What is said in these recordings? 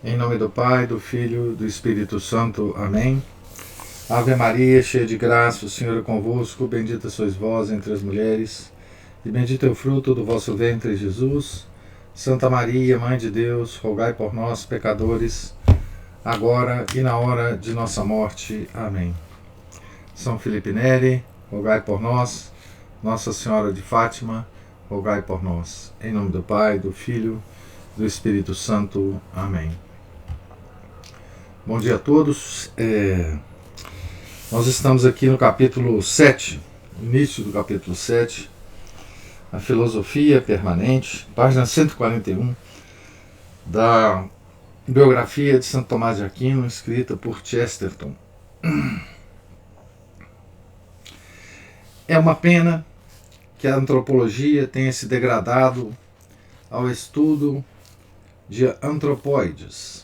Em nome do Pai, do Filho e do Espírito Santo. Amém. Ave Maria, cheia de graça, o Senhor é convosco. Bendita sois vós entre as mulheres, e bendito é o fruto do vosso ventre, Jesus. Santa Maria, Mãe de Deus, rogai por nós, pecadores, agora e na hora de nossa morte. Amém. São Felipe Neri, rogai por nós. Nossa Senhora de Fátima, rogai por nós. Em nome do Pai, do Filho e do Espírito Santo. Amém. Bom dia a todos. Nós estamos aqui no capítulo 7, início do capítulo 7, a filosofia permanente, página 141, da biografia de Santo Tomás de Aquino, escrita por Chesterton. É uma pena que a antropologia tenha se degradado ao estudo de antropóides.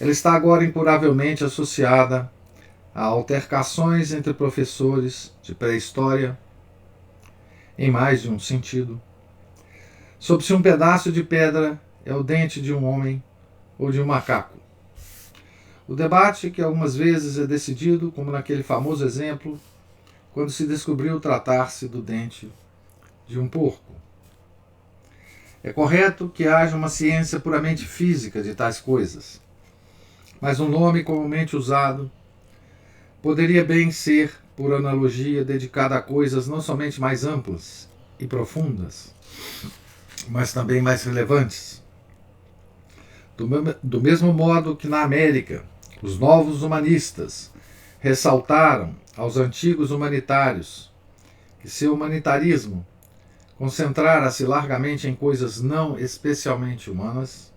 Ela está agora incuravelmente associada a altercações entre professores de pré-história, em mais de um sentido, sobre se um pedaço de pedra é o dente de um homem ou de um macaco. O debate, que algumas vezes é decidido, como naquele famoso exemplo, quando se descobriu tratar-se do dente de um porco. É correto que haja uma ciência puramente física de tais coisas, mas um nome comumente usado poderia bem ser, por analogia, dedicado a coisas não somente mais amplas e profundas, mas também mais relevantes. Do mesmo modo que na América, os novos humanistas ressaltaram aos antigos humanitários que seu humanitarismo concentrara-se largamente em coisas não especialmente humanas,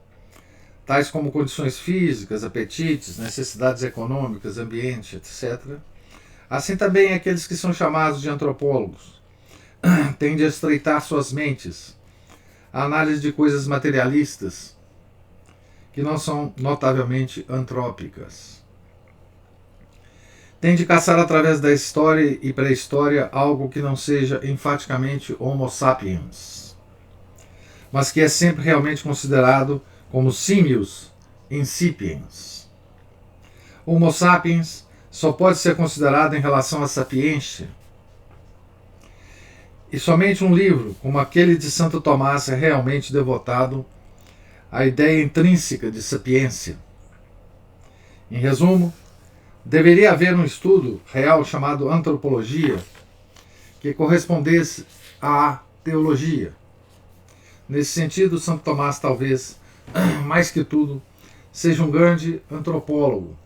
tais como condições físicas, apetites, necessidades econômicas, ambiente, etc. Assim também aqueles que são chamados de antropólogos tendem a estreitar suas mentes à análise de coisas materialistas que não são notavelmente antrópicas. Tende a caçar através da história e pré-história algo que não seja enfaticamente Homo sapiens, mas que é sempre realmente considerado como simius incipiens. Homo sapiens só pode ser considerado em relação à sapiência, e somente um livro como aquele de Santo Tomás é realmente devotado à ideia intrínseca de sapiência. Em resumo, deveria haver um estudo real chamado antropologia que correspondesse à teologia. Nesse sentido, Santo Tomás talvez, mais que tudo, seja um grande antropólogo.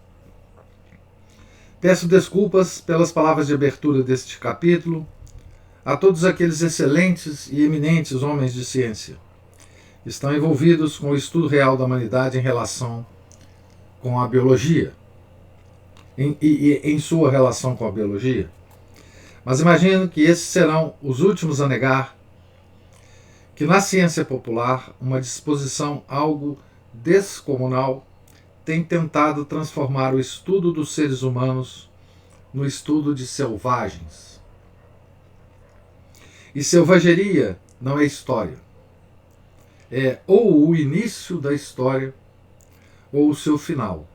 Peço desculpas pelas palavras de abertura deste capítulo a todos aqueles excelentes e eminentes homens de ciência que estão envolvidos com o estudo real da humanidade em relação com a biologia, em sua relação com a biologia. Mas imagino que esses serão os últimos a negar que na ciência popular uma disposição algo descomunal tem tentado transformar o estudo dos seres humanos no estudo de selvagens. E selvageria não é história. É ou o início da história ou o seu final.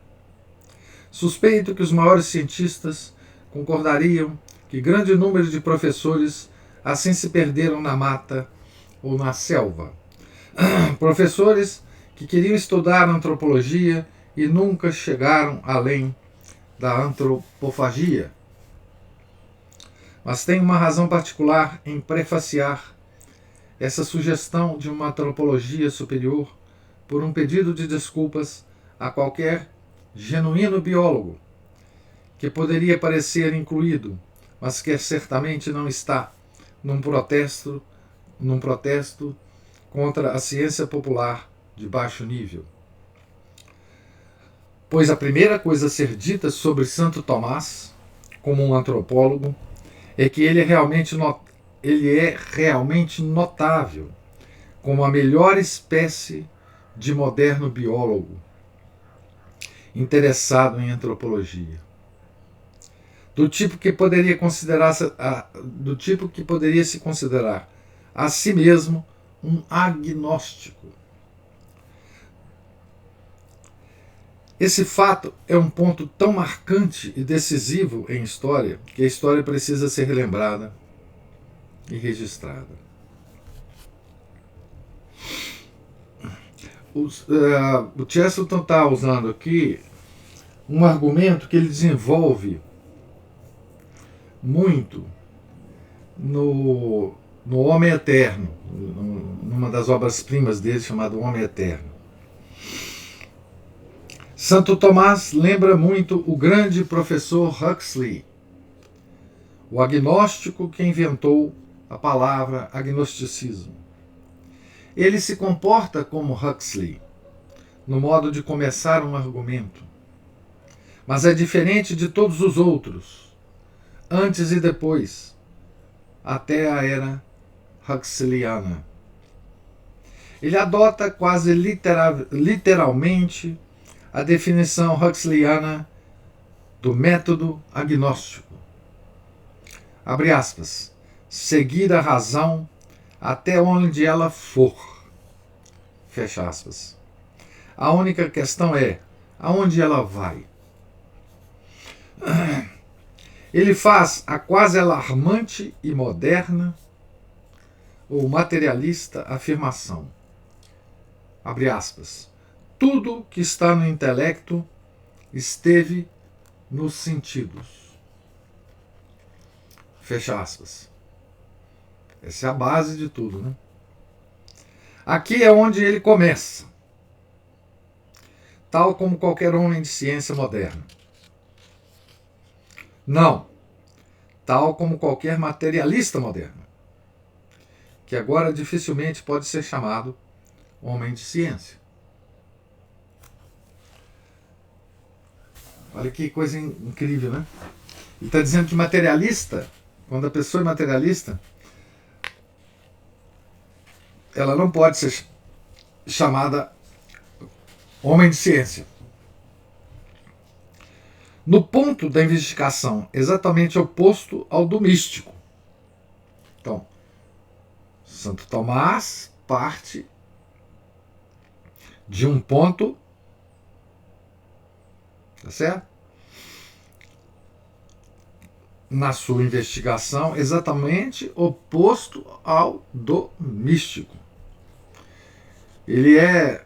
Suspeito que os maiores cientistas concordariam que grande número de professores assim se perderam na mata ou na selva. Professores que queriam estudar antropologia e nunca chegaram além da antropofagia. Mas tem uma razão particular em prefaciar essa sugestão de uma antropologia superior por um pedido de desculpas a qualquer genuíno biólogo que poderia parecer incluído, mas que certamente não está, num protesto contra a ciência popular de baixo nível. Pois a primeira coisa a ser dita sobre Santo Tomás, como um antropólogo, é que ele é realmente notável como a melhor espécie de moderno biólogo interessado em antropologia. Do tipo que poderia se considerar a si mesmo um agnóstico. Esse fato é um ponto tão marcante e decisivo em história que a história precisa ser relembrada e registrada. O Chesterton está usando aqui um argumento que ele desenvolve muito no Homem Eterno, numa das obras-primas dele, chamado Homem Eterno. Santo Tomás lembra muito o grande professor Huxley, o agnóstico que inventou a palavra agnosticismo. Ele se comporta como Huxley, no modo de começar um argumento, mas é diferente de todos os outros, antes e depois, até a era Huxleyana. Ele adota quase literalmente a definição huxleyana do método agnóstico. Abre aspas. Seguir a razão até onde ela for. Fecha aspas. A única questão é aonde ela vai. Ele faz a quase alarmante e moderna ou materialista afirmação. Abre aspas. Tudo que está no intelecto esteve nos sentidos. Fecha aspas. Essa é a base de tudo, né? Aqui é onde ele começa, tal como qualquer homem de ciência moderna. Não, tal como qualquer materialista moderno, que agora dificilmente pode ser chamado homem de ciência. Olha que coisa incrível, né? Ele está dizendo que materialista, quando a pessoa é materialista, ela não pode ser chamada homem de ciência. No ponto da investigação exatamente oposto ao do místico. Então, Santo Tomás parte de um ponto, tá certo? Na sua investigação exatamente oposto ao do místico. Ele é,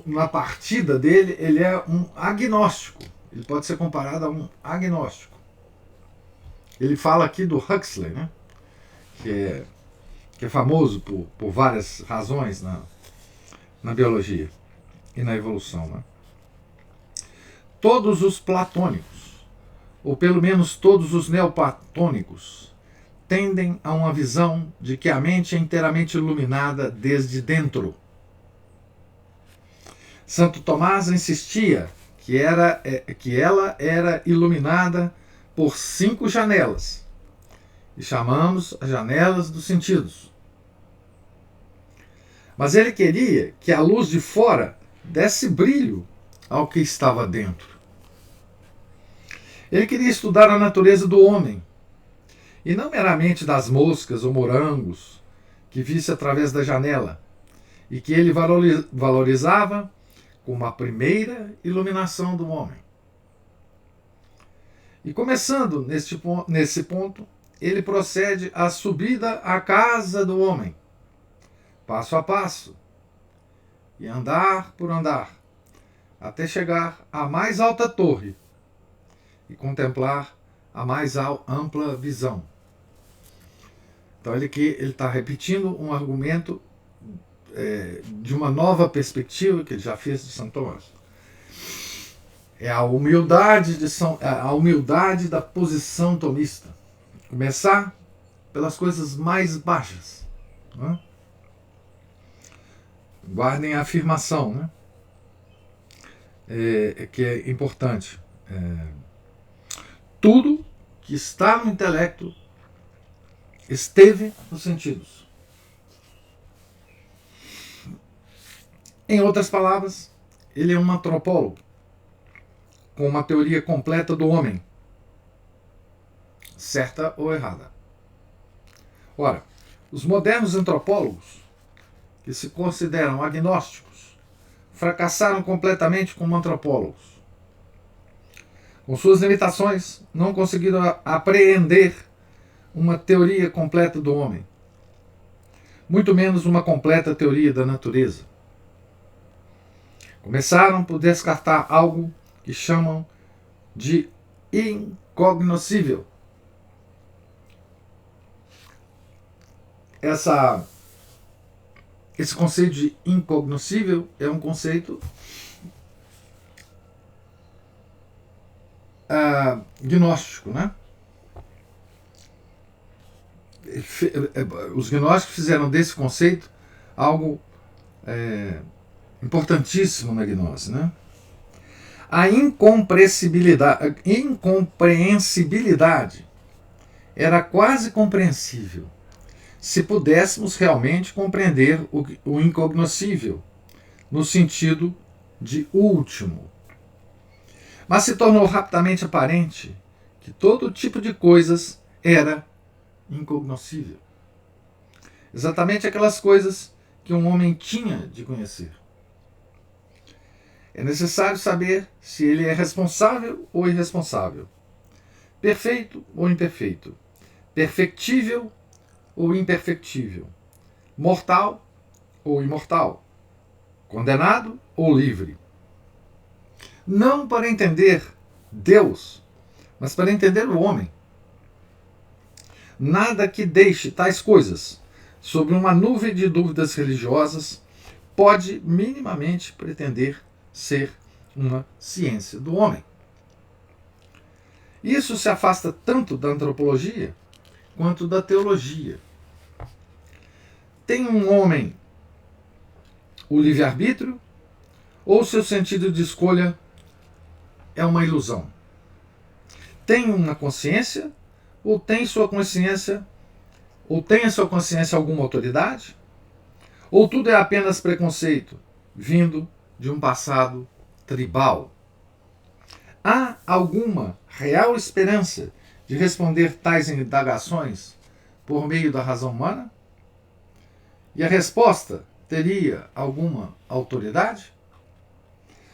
na partida dele, ele é um agnóstico. Ele pode ser comparado a um agnóstico. Ele fala aqui do Huxley, né? que é famoso por várias razões na biologia e na evolução. Né? Todos os platônicos, ou pelo menos todos os neoplatônicos, tendem a uma visão de que a mente é inteiramente iluminada desde dentro. Santo Tomás insistia que ela era iluminada por 5 janelas, e chamamos as janelas dos sentidos. Mas ele queria que a luz de fora desse brilho ao que estava dentro. Ele queria estudar a natureza do homem, e não meramente das moscas ou morangos que visse através da janela, e que ele valorizava como a primeira iluminação do homem. E começando nesse ponto, ele procede à subida à casa do homem, passo a passo, e andar por andar, até chegar à mais alta torre e contemplar a mais ampla visão. Então ele está repetindo um argumento de uma nova perspectiva que ele já fez de Santo Tomás. É a humildade da posição tomista. Começar pelas coisas mais baixas. Né? Guardem a afirmação, né? Que é importante. Tudo que está no intelecto esteve nos sentidos. Em outras palavras, ele é um antropólogo com uma teoria completa do homem, certa ou errada. Ora, os modernos antropólogos, que se consideram agnósticos, fracassaram completamente como antropólogos. Com suas limitações, não conseguiram apreender uma teoria completa do homem, muito menos uma completa teoria da natureza. Começaram por descartar algo que chamam de incognoscível. Esse conceito de incognoscível é um conceito gnóstico, né? Os gnósticos fizeram desse conceito algo importantíssimo na gnose, né? A incompreensibilidade era quase compreensível se pudéssemos realmente compreender o incognoscível no sentido de último. Mas se tornou rapidamente aparente que todo tipo de coisas era incognoscível. Exatamente aquelas coisas que um homem tinha de conhecer. É necessário saber se ele é responsável ou irresponsável, perfeito ou imperfeito, perfectível ou imperfectível, mortal ou imortal, condenado ou livre. Não para entender Deus, mas para entender o homem. Nada que deixe tais coisas sobre uma nuvem de dúvidas religiosas pode minimamente pretender ser uma ciência do homem. Isso se afasta tanto da antropologia quanto da teologia. Tem um homem o livre-arbítrio ou seu sentido de escolha é uma ilusão? Tem uma consciência ou tem a sua consciência alguma autoridade? Ou tudo é apenas preconceito vindo de um passado tribal? Há alguma real esperança de responder tais indagações por meio da razão humana? E a resposta teria alguma autoridade?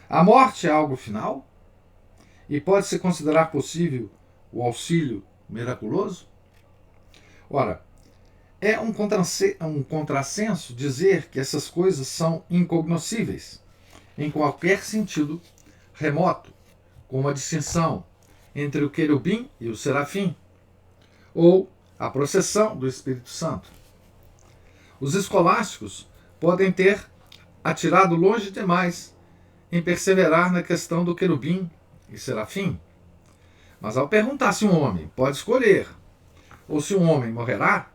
A morte é algo final? E pode-se considerar possível o auxílio miraculoso? Ora, é um contrassenso dizer que essas coisas são incognoscíveis, em qualquer sentido remoto, como a distinção entre o querubim e o serafim, ou a processão do Espírito Santo. Os escolásticos podem ter atirado longe demais em perseverar na questão do querubim e serafim, mas ao perguntar se um homem pode escolher ou se um homem morrerá,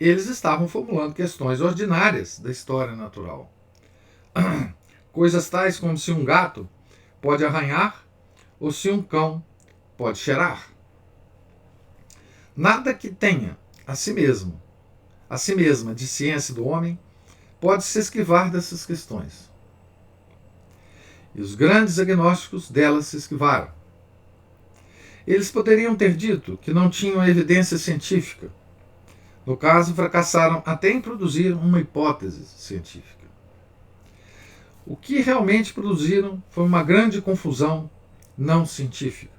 eles estavam formulando questões ordinárias da história natural. Coisas tais como se um gato pode arranhar ou se um cão pode cheirar. Nada que tenha a si mesma de ciência do homem, pode se esquivar dessas questões. E os grandes agnósticos delas se esquivaram. Eles poderiam ter dito que não tinham evidência científica. No caso, fracassaram até em produzir uma hipótese científica. O que realmente produziram foi uma grande confusão não científica.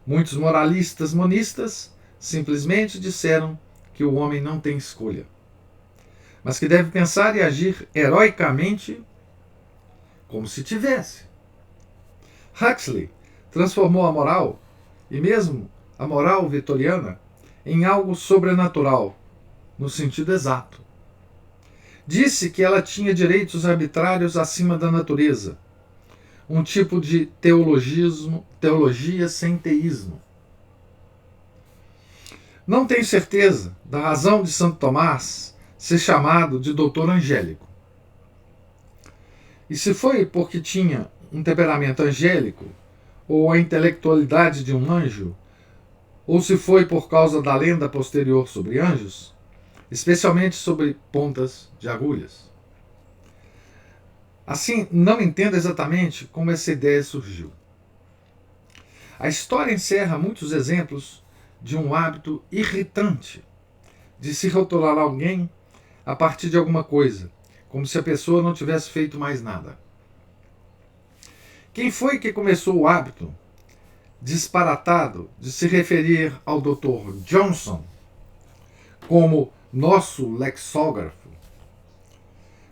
Muitos moralistas monistas simplesmente disseram que o homem não tem escolha, mas que deve pensar e agir heroicamente como se tivesse. Huxley transformou a moral, e mesmo a moral vitoriana, em algo sobrenatural, no sentido exato. Disse que ela tinha direitos arbitrários acima da natureza, um tipo de teologia sem teísmo. Não tenho certeza da razão de Santo Tomás ser chamado de doutor angélico. E se foi porque tinha um temperamento angélico, ou a intelectualidade de um anjo, ou se foi por causa da lenda posterior sobre anjos, especialmente sobre pontas de agulhas. Assim, não entendo exatamente como essa ideia surgiu. A história encerra muitos exemplos de um hábito irritante de se rotular alguém a partir de alguma coisa, como se a pessoa não tivesse feito mais nada. Quem foi que começou o hábito disparatado de se referir ao Dr. Johnson como nosso lexógrafo,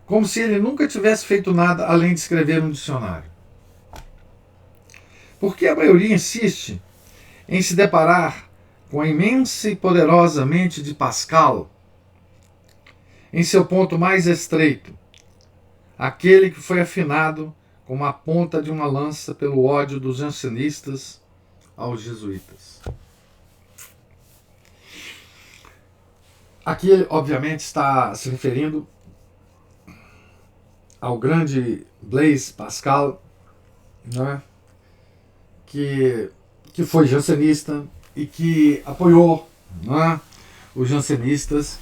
como se ele nunca tivesse feito nada além de escrever um dicionário. Porque a maioria insiste em se deparar com a imensa e poderosa mente de Pascal em seu ponto mais estreito, aquele que foi afinado como a ponta de uma lança pelo ódio dos jansenistas aos jesuítas. Aqui ele, obviamente, está se referindo ao grande Blaise Pascal, né, que foi jansenista e que apoiou, né, os jansenistas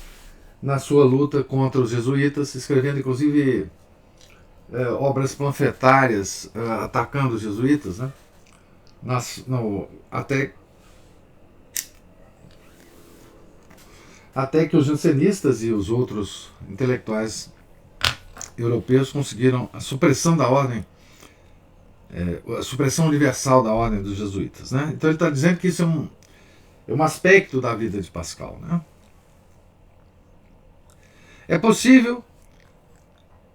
na sua luta contra os jesuítas, escrevendo inclusive obras panfletárias atacando os jesuítas, né, até que os jansenistas e os outros intelectuais europeus conseguiram a supressão da ordem, a supressão universal da ordem dos jesuítas, né? Então ele está dizendo que isso é um aspecto da vida de Pascal, né? É possível,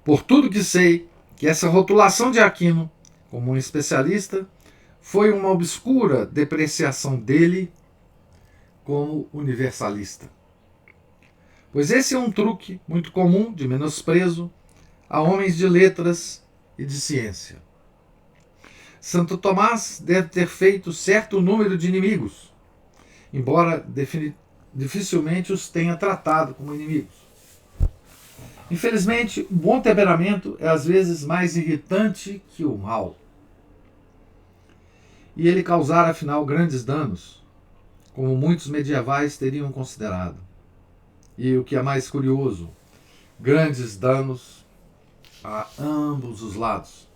por tudo que sei, que essa rotulação de Aquino como um especialista foi uma obscura depreciação dele como universalista. Pois esse é um truque muito comum de menosprezo a homens de letras e de ciência. Santo Tomás deve ter feito certo número de inimigos, embora dificilmente os tenha tratado como inimigos. Infelizmente, o bom temperamento é às vezes mais irritante que o mal. E ele causara, afinal, grandes danos, como muitos medievais teriam considerado. E o que é mais curioso, grandes danos a ambos os lados.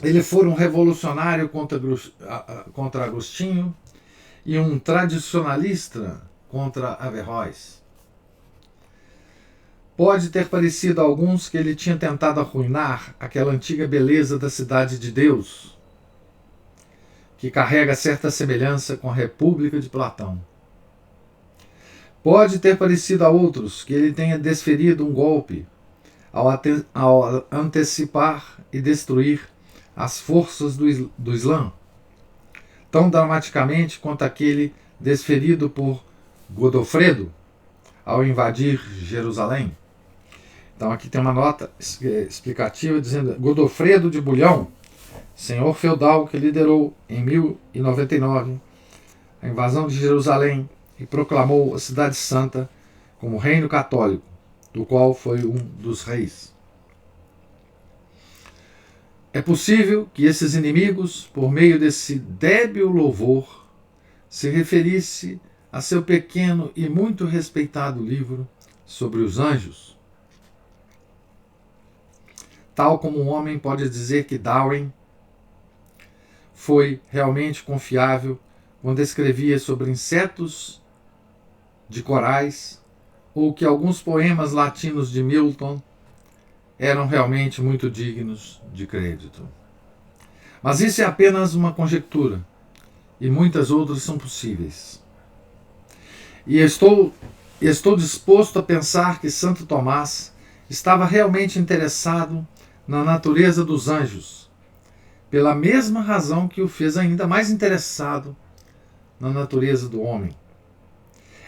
Ele foi um revolucionário contra Agostinho e um tradicionalista contra Averroes. Pode ter parecido a alguns que ele tinha tentado arruinar aquela antiga beleza da cidade de Deus, que carrega certa semelhança com a República de Platão. Pode ter parecido a outros que ele tenha desferido um golpe ao antecipar e destruir as forças do Islã, tão dramaticamente quanto aquele desferido por Godofredo ao invadir Jerusalém. Então aqui tem uma nota explicativa dizendo: Godofredo de Bulhão, senhor feudal que liderou em 1099 a invasão de Jerusalém e proclamou a cidade santa como reino católico, do qual foi um dos reis. É possível que esses inimigos, por meio desse débil louvor, se referisse a seu pequeno e muito respeitado livro sobre os anjos. Tal como um homem pode dizer que Darwin foi realmente confiável quando escrevia sobre insetos de corais, ou que alguns poemas latinos de Milton eram realmente muito dignos de crédito. Mas isso é apenas uma conjectura, e muitas outras são possíveis. E estou disposto a pensar que Santo Tomás estava realmente interessado na natureza dos anjos, pela mesma razão que o fez ainda mais interessado na natureza do homem.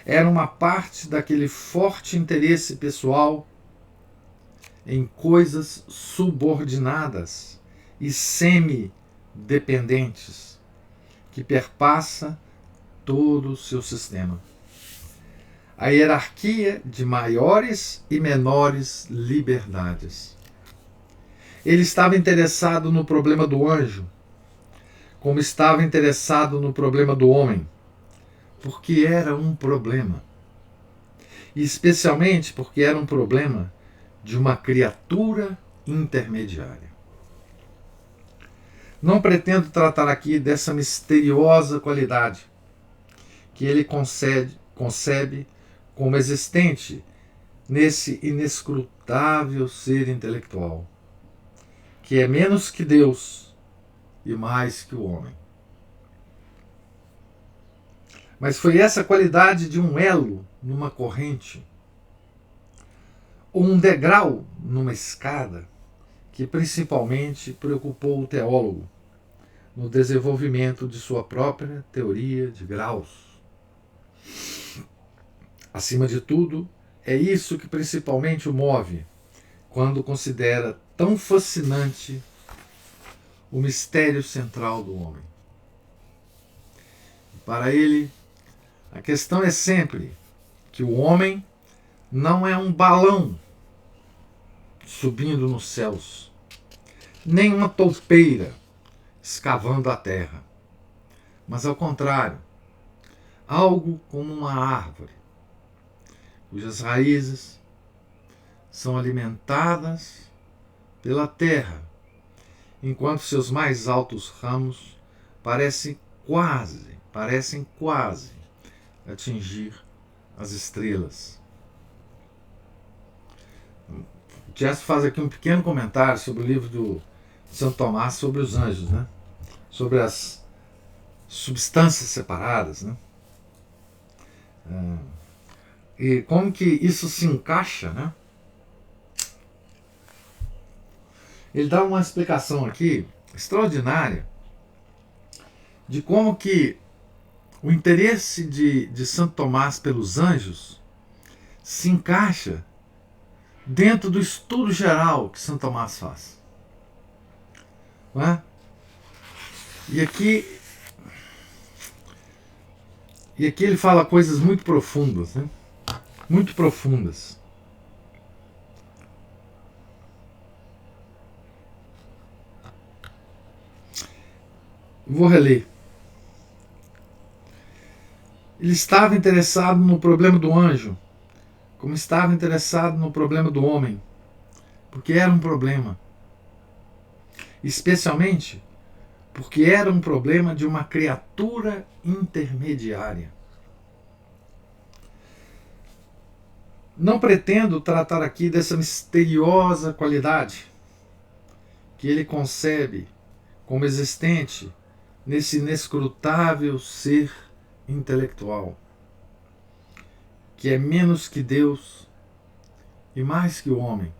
Era uma parte daquele forte interesse pessoal em coisas subordinadas e semi-dependentes que perpassa todo o seu sistema. A hierarquia de maiores e menores liberdades. Ele estava interessado no problema do anjo, como estava interessado no problema do homem, porque era um problema. E especialmente porque era um problema de uma criatura intermediária. Não pretendo tratar aqui dessa misteriosa qualidade que ele concebe como existente nesse inescrutável ser intelectual, que é menos que Deus e mais que o homem. Mas foi essa qualidade de um elo numa corrente, ou um degrau numa escada, que principalmente preocupou o teólogo no desenvolvimento de sua própria teoria de graus. Acima de tudo, é isso que principalmente o move quando considera tão fascinante o mistério central do homem. Para ele, a questão é sempre que o homem não é um balão subindo nos céus, nem uma toupeira escavando a terra, mas ao contrário, algo como uma árvore, cujas raízes são alimentadas pela terra, enquanto seus mais altos ramos parecem quase atingir as estrelas. Jess faz aqui um pequeno comentário sobre o livro do Santo Tomás sobre os anjos, né? Sobre as substâncias separadas, né? E como que isso se encaixa, né? Ele dá uma explicação aqui extraordinária de como que o interesse de Santo Tomás pelos anjos se encaixa dentro do estudo geral que Santo Tomás faz. Não é? E aqui ele fala coisas muito profundas, né? Muito profundas. Vou reler. Ele estava interessado no problema do anjo, como estava interessado no problema do homem, porque era um problema. Especialmente porque era um problema de uma criatura intermediária. Não pretendo tratar aqui dessa misteriosa qualidade que ele concebe como existente nesse inescrutável ser intelectual, que é menos que Deus e mais que o homem.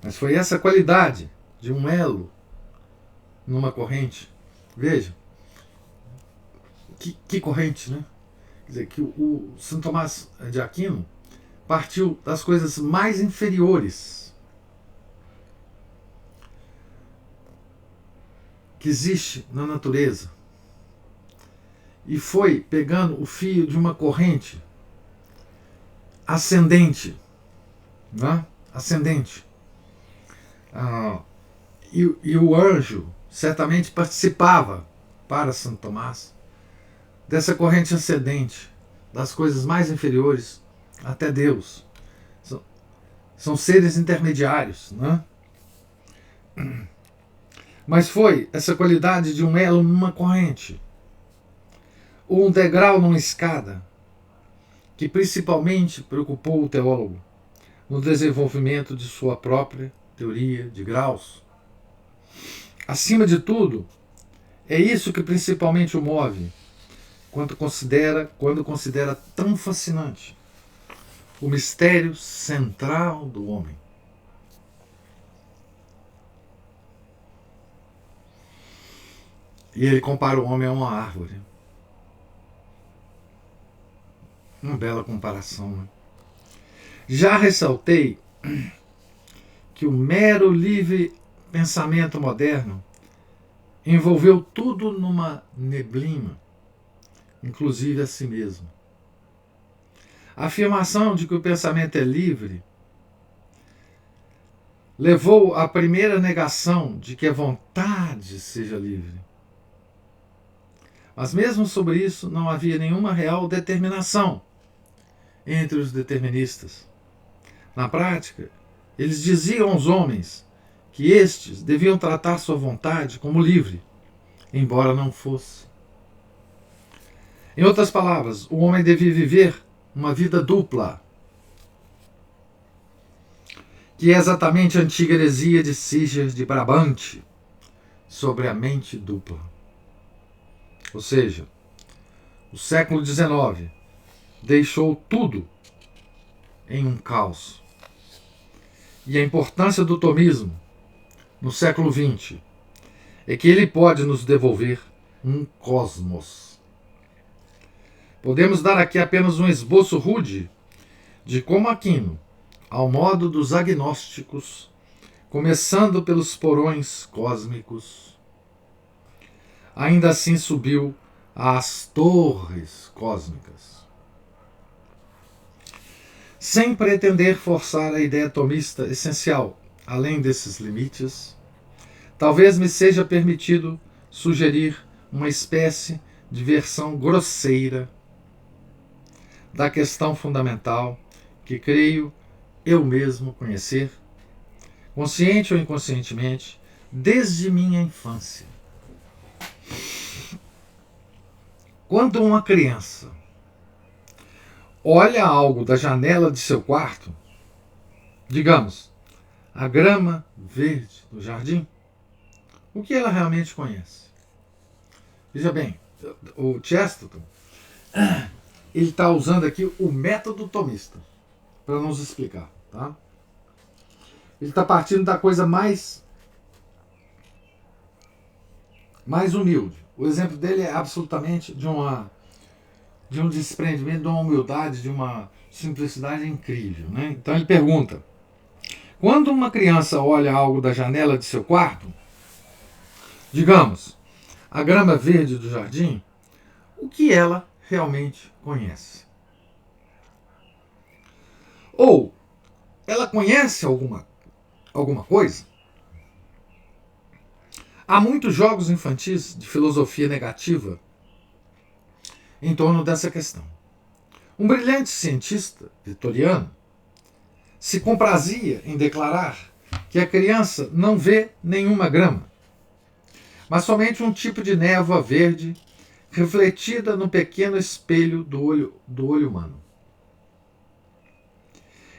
Mas foi essa qualidade de um elo numa corrente. Veja, que corrente, né? Quer dizer, que o Santo Tomás de Aquino partiu das coisas mais inferiores que existe na natureza e foi pegando o fio de uma corrente ascendente, né? Ascendente. E o anjo certamente participava, para Santo Tomás, dessa corrente ascendente, das coisas mais inferiores até Deus. São seres intermediários, né? Mas foi essa qualidade de um elo numa corrente, ou um degrau numa escada, que principalmente preocupou o teólogo no desenvolvimento de sua própria teoria de graus. Acima de tudo, é isso que principalmente o move quando considera tão fascinante o mistério central do homem. E ele compara o homem a uma árvore. Uma bela comparação, né? Já ressaltei que o mero livre pensamento moderno envolveu tudo numa neblina, inclusive a si mesmo. A afirmação de que o pensamento é livre levou à primeira negação de que a vontade seja livre. Mas mesmo sobre isso não havia nenhuma real determinação entre os deterministas. Na prática, eles diziam aos homens que estes deviam tratar sua vontade como livre, embora não fosse. Em outras palavras, o homem devia viver uma vida dupla, que é exatamente a antiga heresia de Siger de Brabante sobre a mente dupla. Ou seja, O século XIX deixou tudo em um caos. E a importância do tomismo no século XX é que ele pode nos devolver um cosmos. Podemos dar aqui apenas um esboço rude de como Aquino, ao modo dos agnósticos, começando pelos porões cósmicos, ainda assim subiu às torres cósmicas. Sem pretender forçar a ideia tomista essencial além desses limites, talvez me seja permitido sugerir uma espécie de versão grosseira da questão fundamental que creio eu mesmo conhecer, consciente ou inconscientemente, desde minha infância. Quando uma criança olha algo da janela de seu quarto, digamos, a grama verde do jardim, o que ela realmente conhece? Veja bem, o Chesterton, ele está usando aqui o método tomista para nos explicar, tá? Ele está partindo da coisa mais humilde. O exemplo dele é absolutamente de um desprendimento, de uma humildade, de uma simplicidade incrível, né? Então ele pergunta: quando uma criança olha algo da janela de seu quarto, digamos, a grama verde do jardim, o que ela realmente conhece? Ou ela conhece alguma coisa? Há muitos jogos infantis de filosofia negativa em torno dessa questão. Um brilhante cientista vitoriano se comprazia em declarar que a criança não vê nenhuma grama, mas somente um tipo de névoa verde refletida no pequeno espelho do olho humano.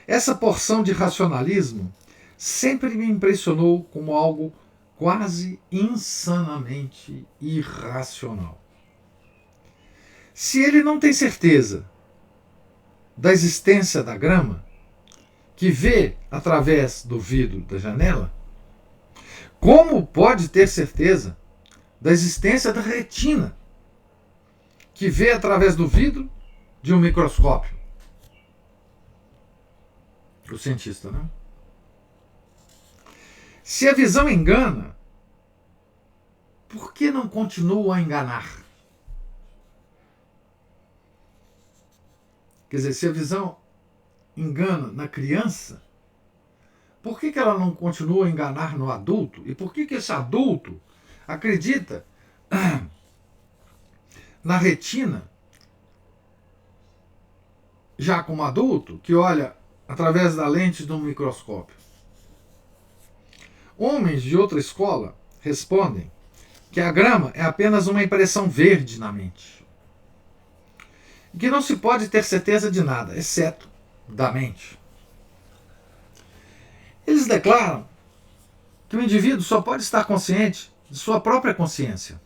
Essa porção de racionalismo sempre me impressionou como algo quase insanamente irracional. Se ele não tem certeza da existência da grama, que vê através do vidro da janela, como pode ter certeza da existência da retina, que vê através do vidro de um microscópio? O cientista, né? Se a visão engana, por que não continua a enganar? Quer dizer, se a visão engana na criança, por que ela não continua a enganar no adulto? E por que esse adulto acredita na retina, já como adulto, que olha através da lente de um microscópio? Homens de outra escola respondem que a grama é apenas uma impressão verde na mente, e que não se pode ter certeza de nada, exceto da mente. Eles declaram que o indivíduo só pode estar consciente de sua própria consciência,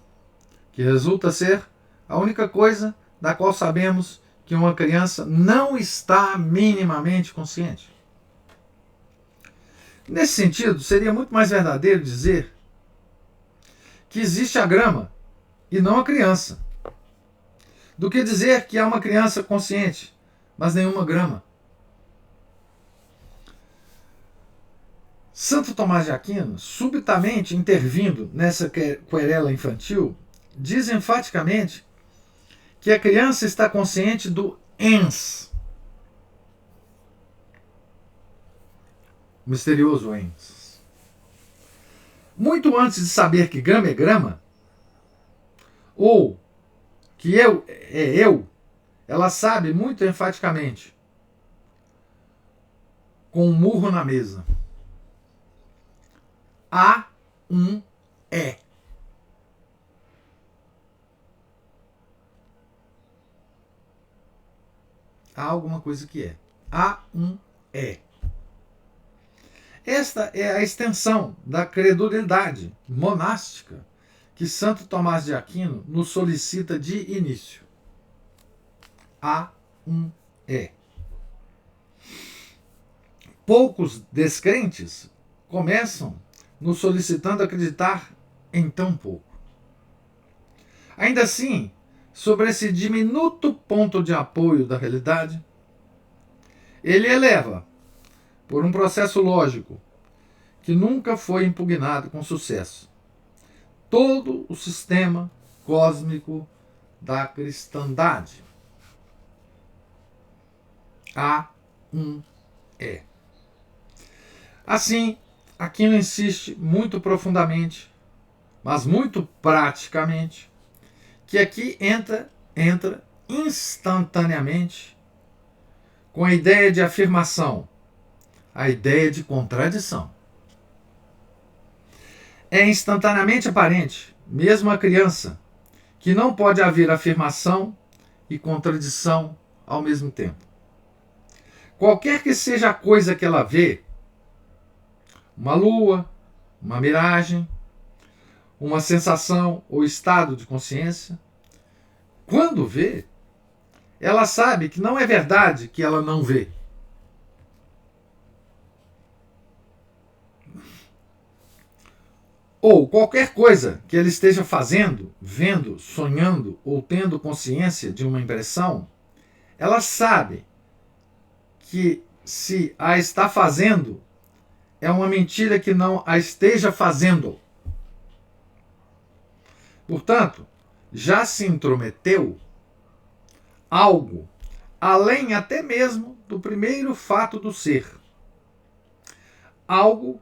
que resulta ser a única coisa da qual sabemos que uma criança não está minimamente consciente. Nesse sentido, seria muito mais verdadeiro dizer que existe a grama e não a criança, do que dizer que há uma criança consciente, mas nenhuma grama. Santo Tomás de Aquino, subitamente intervindo nessa querela infantil, diz enfaticamente que a criança está consciente do ens, o misterioso ens. Muito antes de saber que grama é grama, ou que eu é eu, ela sabe muito enfaticamente, com um murro na mesa: há um é. Há alguma coisa que é. Há um é. Esta é a extensão da credulidade monástica que Santo Tomás de Aquino nos solicita de início. há um é. Poucos descrentes começam nos solicitando acreditar em tão pouco. Ainda assim, sobre esse diminuto ponto de apoio da realidade, ele eleva, por um processo lógico que nunca foi impugnado com sucesso, todo o sistema cósmico da cristandade. Há um é. Assim, Aquino insiste muito profundamente, mas muito praticamente, que aqui entra instantaneamente com a ideia de afirmação, a ideia de contradição. É instantaneamente aparente, mesmo a criança, que não pode haver afirmação e contradição ao mesmo tempo. Qualquer que seja a coisa que ela vê, uma lua, uma miragem, uma sensação ou estado de consciência, quando vê, ela sabe que não é verdade que ela não vê. Ou qualquer coisa que ela esteja fazendo, vendo, sonhando ou tendo consciência de uma impressão, ela sabe que se a está fazendo, é uma mentira que não a esteja fazendo. Portanto, já se intrometeu algo além até mesmo do primeiro fato do ser. Algo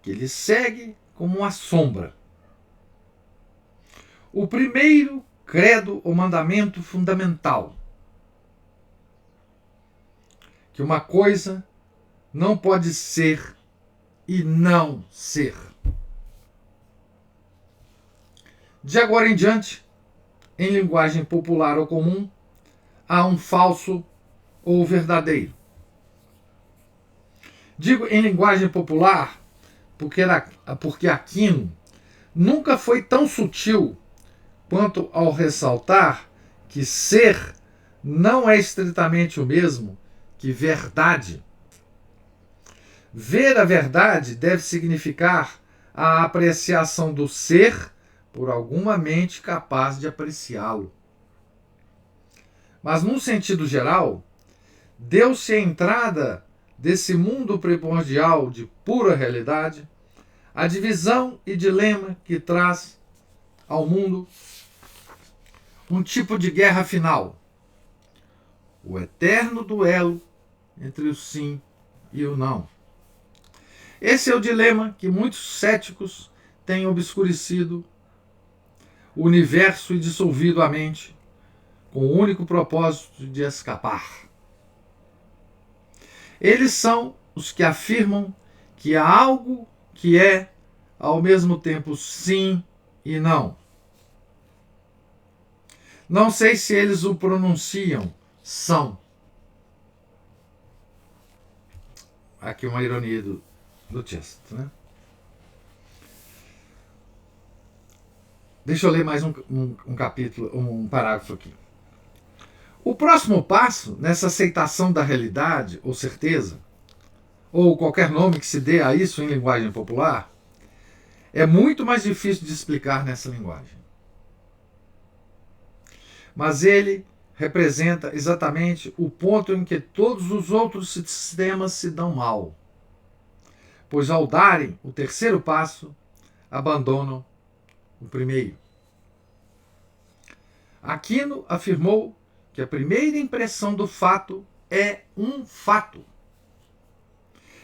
que lhe segue como uma sombra. O primeiro credo ou mandamento fundamental: que uma coisa não pode ser e não ser. De agora em diante, em linguagem popular ou comum, há um falso ou verdadeiro. Digo em linguagem popular porque Aquino nunca foi tão sutil quanto ao ressaltar que ser não é estritamente o mesmo que verdade. Ver a verdade deve significar a apreciação do ser por alguma mente capaz de apreciá-lo. Mas, num sentido geral, deu-se a entrada desse mundo primordial de pura realidade, a divisão e dilema que traz ao mundo um tipo de guerra final, o eterno duelo entre o sim e o não. Esse é o dilema que muitos céticos têm obscurecido o universo e dissolvido a mente, com o único propósito de escapar. Eles são os que afirmam que há algo que é, ao mesmo tempo, sim e não. Não sei se eles o pronunciam são. Aqui uma ironia do texto, né? Deixa eu ler mais um capítulo, um parágrafo aqui. O próximo passo nessa aceitação da realidade ou certeza, ou qualquer nome que se dê a isso em linguagem popular, é muito mais difícil de explicar nessa linguagem. Mas ele representa exatamente o ponto em que todos os outros sistemas se dão mal, pois ao darem o terceiro passo, abandonam o primeiro. Aquino afirmou que a primeira impressão do fato é um fato,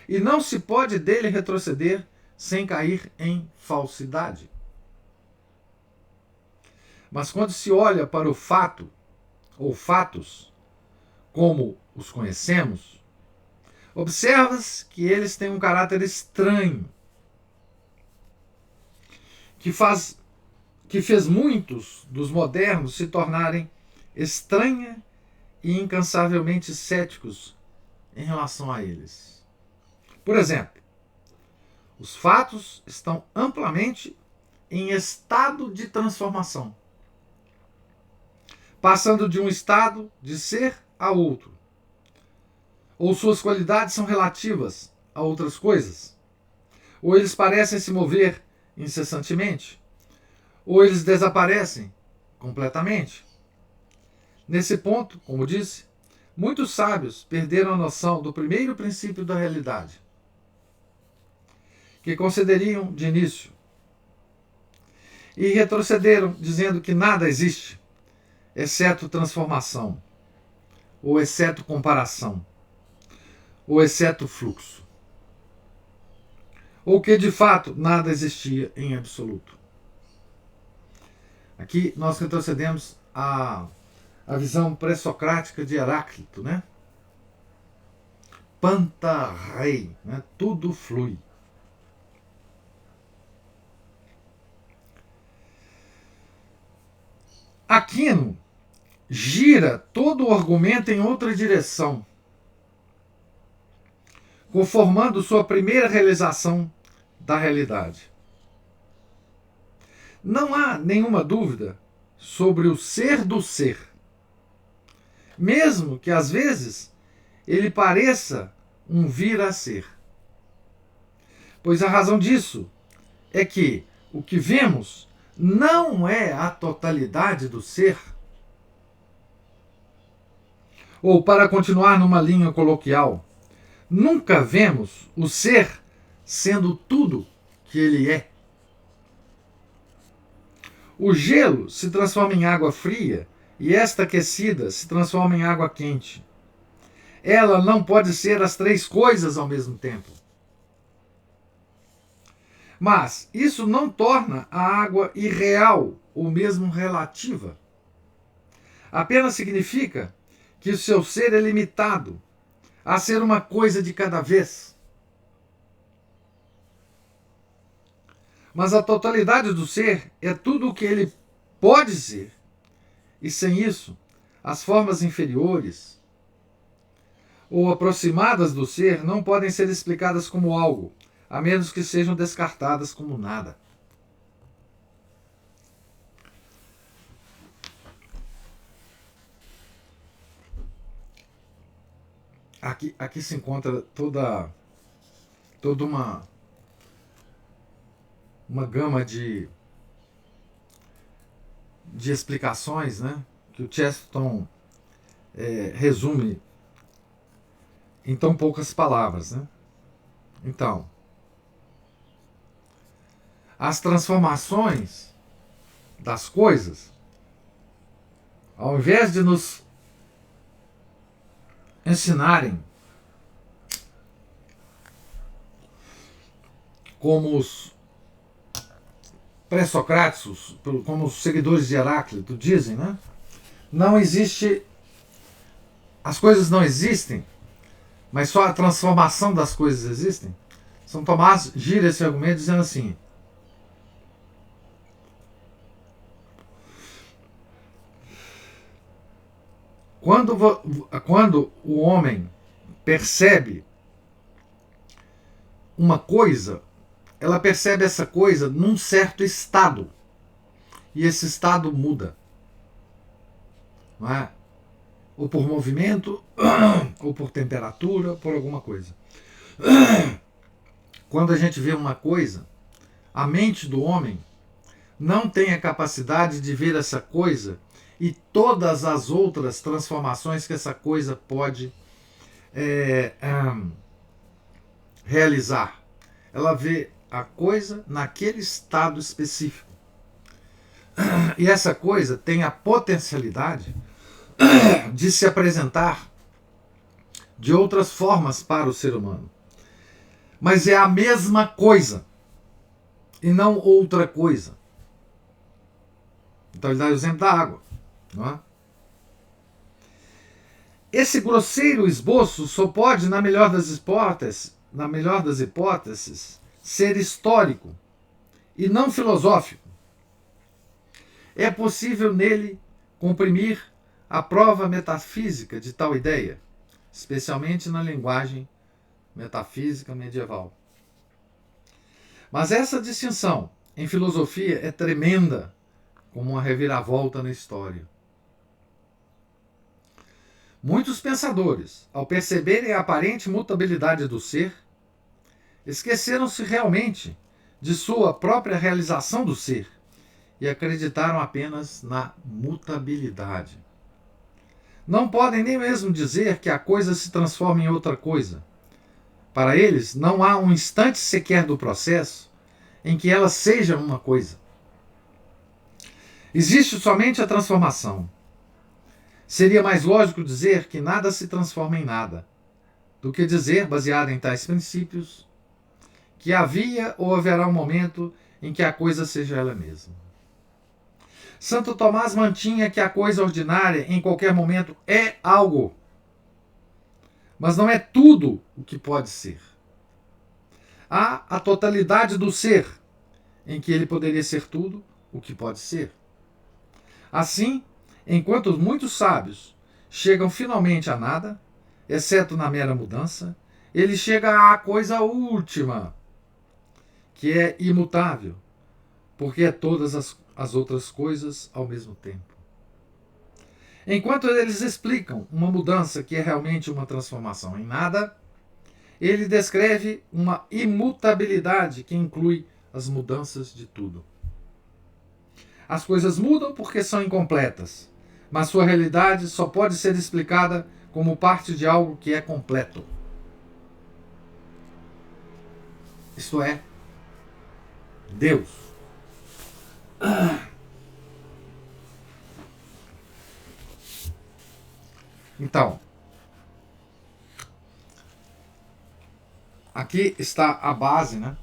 e não se pode dele retroceder sem cair em falsidade. Mas quando se olha para o fato, ou fatos, como os conhecemos, observa-se que eles têm um caráter estranho, que fez muitos dos modernos se tornarem estranha e incansavelmente céticos em relação a eles. Por exemplo, os fatos estão amplamente em estado de transformação. passando de um estado de ser a outro. Ou suas qualidades são relativas a outras coisas. Ou eles parecem se mover incessantemente. Ou eles desaparecem completamente. Nesse ponto, como disse, muitos sábios perderam a noção do primeiro princípio da realidade, que considerariam de início, e retrocederam dizendo que nada existe, exceto transformação, ou exceto comparação, ou exceto fluxo, ou que de fato nada existia em absoluto. Aqui nós retrocedemos à visão pré-socrática de Heráclito, né? Panta rei, né? Tudo flui. Aquino gira todo o argumento em outra direção, conformando sua primeira realização da realidade. Não há nenhuma dúvida sobre o ser do ser, mesmo que às vezes ele pareça um vir a ser. Pois a razão disso é que o que vemos não é a totalidade do ser. Ou, para continuar numa linha coloquial, nunca vemos o ser sendo tudo que ele é. O gelo se transforma em água fria e esta aquecida se transforma em água quente. Ela não pode ser as três coisas ao mesmo tempo. Mas isso não torna a água irreal ou mesmo relativa. Apenas significa que o seu ser é limitado a ser uma coisa de cada vez. Mas a totalidade do ser é tudo o que ele pode ser. E sem isso, as formas inferiores ou aproximadas do ser não podem ser explicadas como algo, a menos que sejam descartadas como nada. Aqui se encontra toda uma gama de explicações, né, que o Chesterton resume em tão poucas palavras, né? Então, as transformações das coisas, ao invés de nos ensinarem como os pré-socráticos, como os seguidores de Heráclito dizem, né? Não existe, as coisas não existem, mas só a transformação das coisas existem. São Tomás gira esse argumento dizendo assim: quando o homem percebe uma coisa, ela percebe essa coisa num certo estado. E esse estado muda. Não é? Ou por movimento, ou por temperatura, por alguma coisa. Quando a gente vê uma coisa, a mente do homem não tem a capacidade de ver essa coisa e todas as outras transformações que essa coisa pode realizar. Ela vê a coisa naquele estado específico. E essa coisa tem a potencialidade de se apresentar de outras formas para o ser humano. Mas é a mesma coisa e não outra coisa. Então ele dá o exemplo da água. Não é? Esse grosseiro esboço só pode, na melhor das hipóteses, ser histórico e não filosófico. É possível nele comprimir a prova metafísica de tal ideia, especialmente na linguagem metafísica medieval. Mas essa distinção em filosofia é tremenda como uma reviravolta na história. Muitos pensadores, ao perceberem a aparente mutabilidade do ser, esqueceram-se realmente de sua própria realização do ser e acreditaram apenas na mutabilidade. Não podem nem mesmo dizer que a coisa se transforma em outra coisa. Para eles, não há um instante sequer do processo em que ela seja uma coisa. Existe somente a transformação. Seria mais lógico dizer que nada se transforma em nada, do que dizer, baseado em tais princípios, que havia ou haverá um momento em que a coisa seja ela mesma. Santo Tomás mantinha que a coisa ordinária, em qualquer momento, é algo, mas não é tudo o que pode ser. Há a totalidade do ser, em que ele poderia ser tudo o que pode ser. Assim, enquanto muitos sábios chegam finalmente a nada, exceto na mera mudança, ele chega à coisa última, que é imutável, porque é todas as outras coisas ao mesmo tempo. Enquanto eles explicam uma mudança que é realmente uma transformação em nada, ele descreve uma imutabilidade que inclui as mudanças de tudo. As coisas mudam porque são incompletas, mas sua realidade só pode ser explicada como parte de algo que é completo. Isto é, Deus. Então, aqui está a base, né,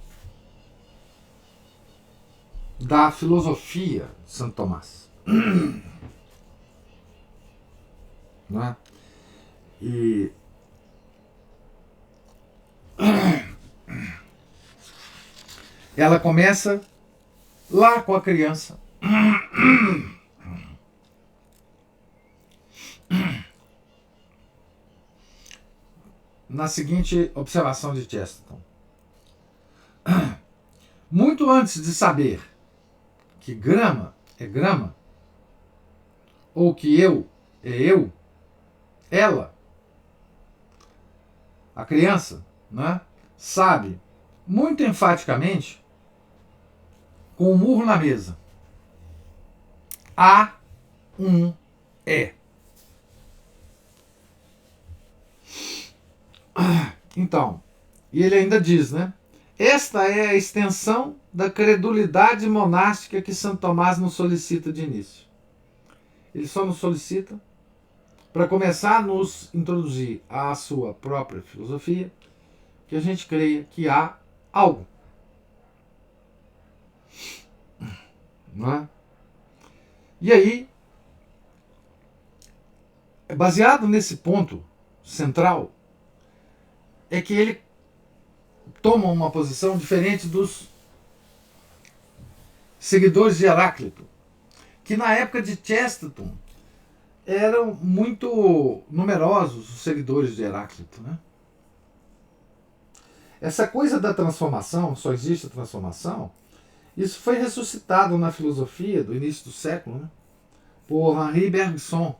da filosofia de Santo Tomás. Não é? E ela começa lá com a criança. Na seguinte observação de Chesterton. Muito antes de saber que grama é grama, ou que eu é eu, ela, a criança, né, sabe muito enfaticamente, com um murro na mesa, há um é. Então, e ele ainda diz, né? Esta é a extensão da credulidade monástica que Santo Tomás nos solicita de início. Ele só nos solicita para começar a nos introduzir à sua própria filosofia, que a gente creia que há algo. Não é? E aí, baseado nesse ponto central, é que ele toma uma posição diferente dos seguidores de Heráclito, que na época de Chesterton eram muito numerosos os seguidores de Heráclito, né? Essa coisa da transformação, só existe a transformação, isso foi ressuscitado na filosofia do início do século, né, por Henri Bergson.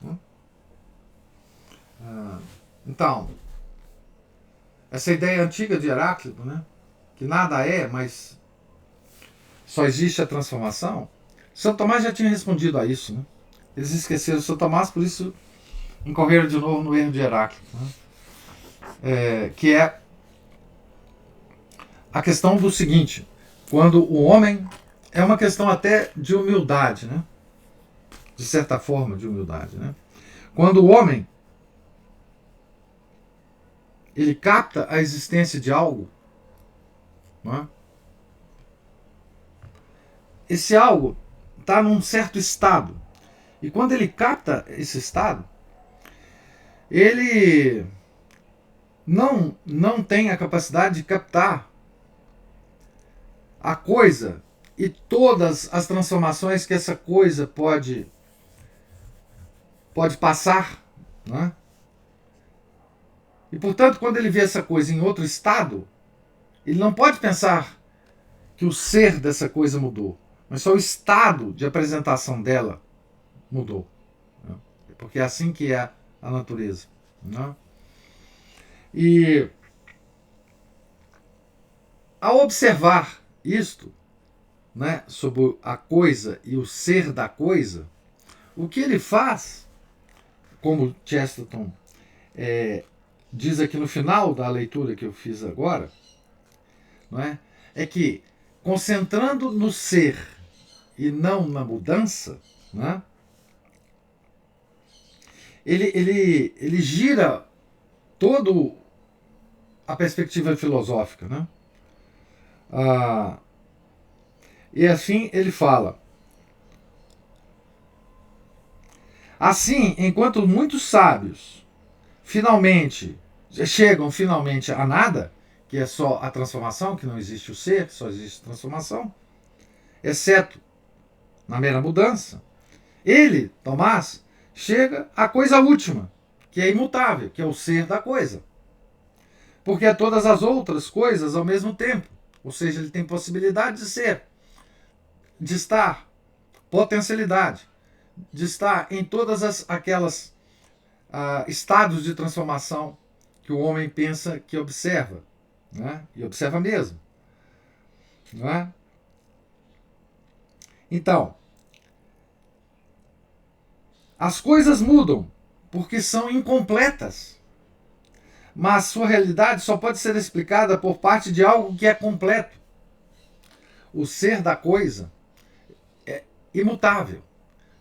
Né? Então, essa ideia antiga de Heráclito, né, que nada é, mas só existe a transformação, São Tomás já tinha respondido a isso. Né? Eles esqueceram São Tomás, por isso incorreram de novo no erro de Heráclito. Né? Que é a questão do seguinte: quando o homem é uma questão até de humildade, né? De certa forma de humildade, né? Quando o homem ele capta a existência de algo, né? Esse algo está num certo estado, e quando ele capta esse estado, ele não tem a capacidade de captar a coisa e todas as transformações que essa coisa pode passar, né? E portanto, quando ele vê essa coisa em outro estado, ele não pode pensar que o ser dessa coisa mudou, mas só o estado de apresentação dela mudou, né? Porque é assim que é a natureza. Né? E ao observar isto, né, sobre a coisa e o ser da coisa, o que ele faz, como Chesterton diz aqui no final da leitura que eu fiz agora, não é que, concentrando no ser e não na mudança, né, ele gira toda a perspectiva filosófica. Né? E assim ele fala: assim, enquanto muitos sábios chegam finalmente a nada, que é só a transformação, que não existe o ser, só existe transformação, exceto na mera mudança, ele, Tomás, chega à coisa última, que é imutável, que é o ser da coisa. Porque é todas as outras coisas ao mesmo tempo. Ou seja, ele tem possibilidade de ser, de estar, potencialidade, de estar em todas aquelas estados de transformação que o homem pensa que observa, né? E observa mesmo. Não é? Então, as coisas mudam porque são incompletas, mas sua realidade só pode ser explicada por parte de algo que é completo. O ser da coisa é imutável.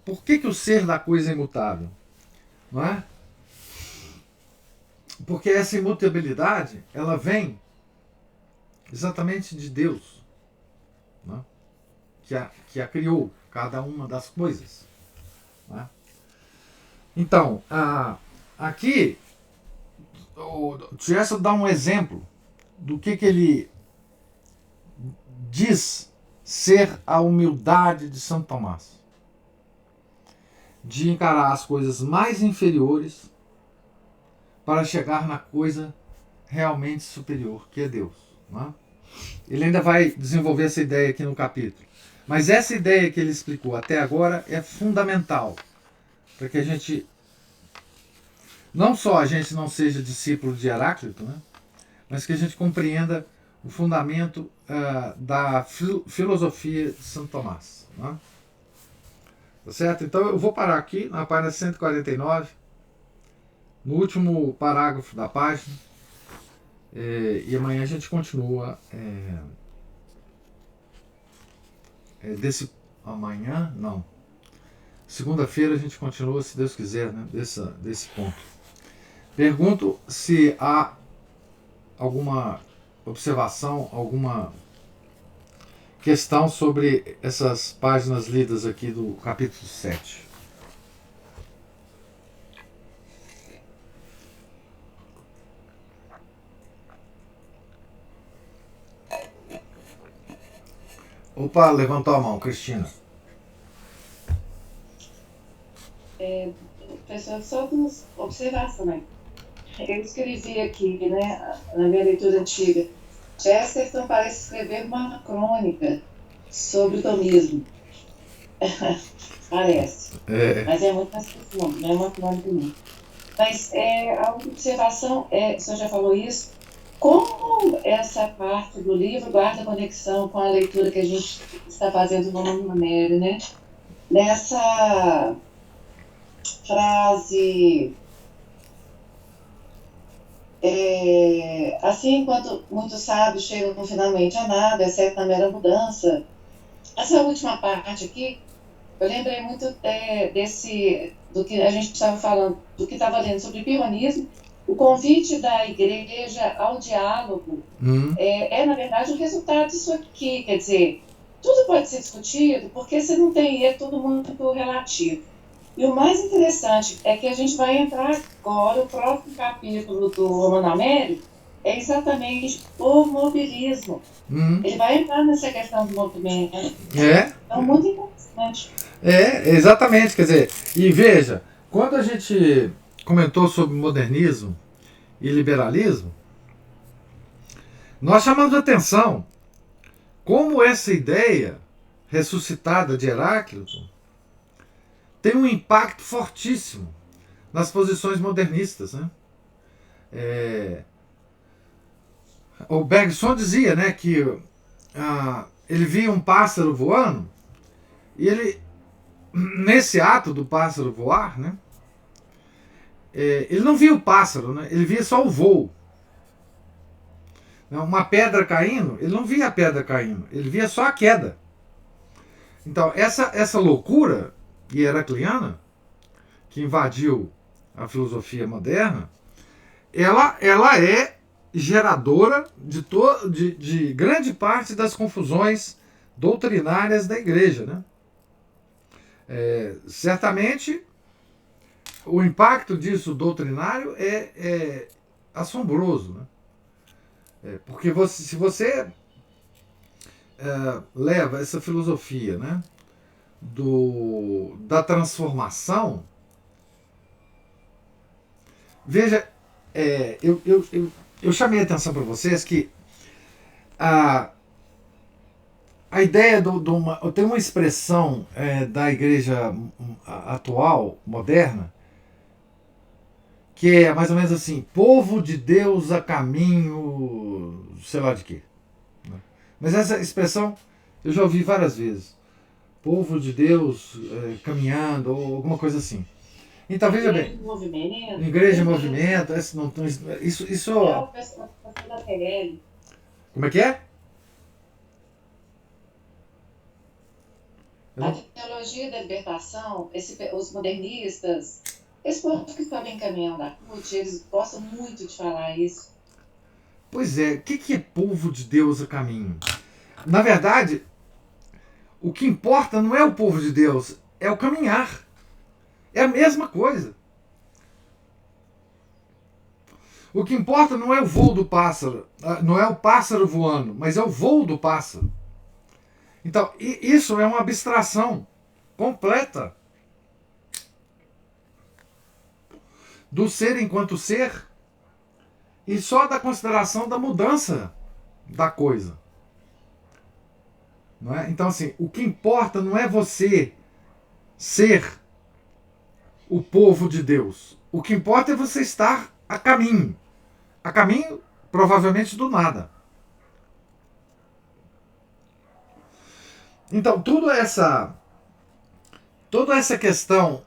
Por que o ser da coisa é imutável? Não é? Porque essa imutabilidade, ela vem exatamente de Deus, né? que a criou, cada uma das coisas. Né? Então, aqui, o Chesterton dá um exemplo do que ele diz ser a humildade de Santo Tomás. De encarar as coisas mais inferiores para chegar na coisa realmente superior, que é Deus. Né? Ele ainda vai desenvolver essa ideia aqui no capítulo. Mas essa ideia que ele explicou até agora é fundamental para que a gente, não só a gente não seja discípulo de Heráclito, né, mas que a gente compreenda o fundamento da filosofia de Santo Tomás. Né? Tá certo? Então eu vou parar aqui na página 149, no último parágrafo da página, e amanhã a gente continua amanhã não, segunda-feira a gente continua, se Deus quiser, né, desse ponto. Pergunto se há alguma observação, alguma questão sobre essas páginas lidas aqui do capítulo 7. Opa, levantou a mão, Cristina. Pessoal, só uma observação, né? Eu escrevi aqui, né, na minha leitura antiga, Chesterton parece escrever uma crônica sobre o tomismo. Parece. Mas é muito mais profundo, não é uma crônica não. Mas a observação, o senhor já falou isso, como essa parte do livro guarda conexão com a leitura que a gente está fazendo no Manuel, né? Nessa frase, assim enquanto muitos sábios chegam finalmente a nada, exceto na mera mudança. Essa última parte aqui, eu lembrei muito do que a gente estava falando, do que estava lendo sobre pirronismo. O convite da igreja ao diálogo na verdade, o resultado disso aqui. Quer dizer, tudo pode ser discutido, porque você não tem, é tudo muito relativo. E o mais interessante é que a gente vai entrar agora, o próximo capítulo do Romano Américo é exatamente o mobilismo. Ele vai entrar nessa questão do movimento. Então, muito interessante. Exatamente, quer dizer, e veja, quando a gente comentou sobre modernismo e liberalismo, nós chamamos a atenção como essa ideia ressuscitada de Heráclito tem um impacto fortíssimo nas posições modernistas, né? O Bergson dizia, né, que ele via um pássaro voando e ele, nesse ato do pássaro voar, né, ele não via o pássaro, né, ele via só o voo. Uma pedra caindo, ele não via a pedra caindo, ele via só a queda. Então, essa loucura heracliana que invadiu a filosofia moderna, ela é geradora de grande parte das confusões doutrinárias da igreja, né? Certamente, o impacto disso doutrinário é assombroso, né? Porque se você leva essa filosofia, né, da transformação, veja, eu chamei a atenção para vocês que a ideia tem uma expressão da igreja atual, moderna, que é mais ou menos assim: povo de Deus a caminho, sei lá de quê. Mas essa expressão eu já ouvi várias vezes. Povo de Deus caminhando, ou alguma coisa assim. Então, veja bem. Igreja em movimento. Isso. Como é que é? A teologia da libertação, os modernistas, esse povo que está bem caminhando da CUT, eles gostam muito de falar isso. Pois é, o que é povo de Deus a caminho? Na verdade, o que importa não é o povo de Deus, é o caminhar. É a mesma coisa. O que importa não é o voo do pássaro, não é o pássaro voando, mas é o voo do pássaro. Então, isso é uma abstração completa do ser enquanto ser e só da consideração da mudança da coisa. Não é? Então, assim, o que importa não é você ser o povo de Deus. O que importa é você estar a caminho. A caminho, provavelmente, do nada. Então, toda essa questão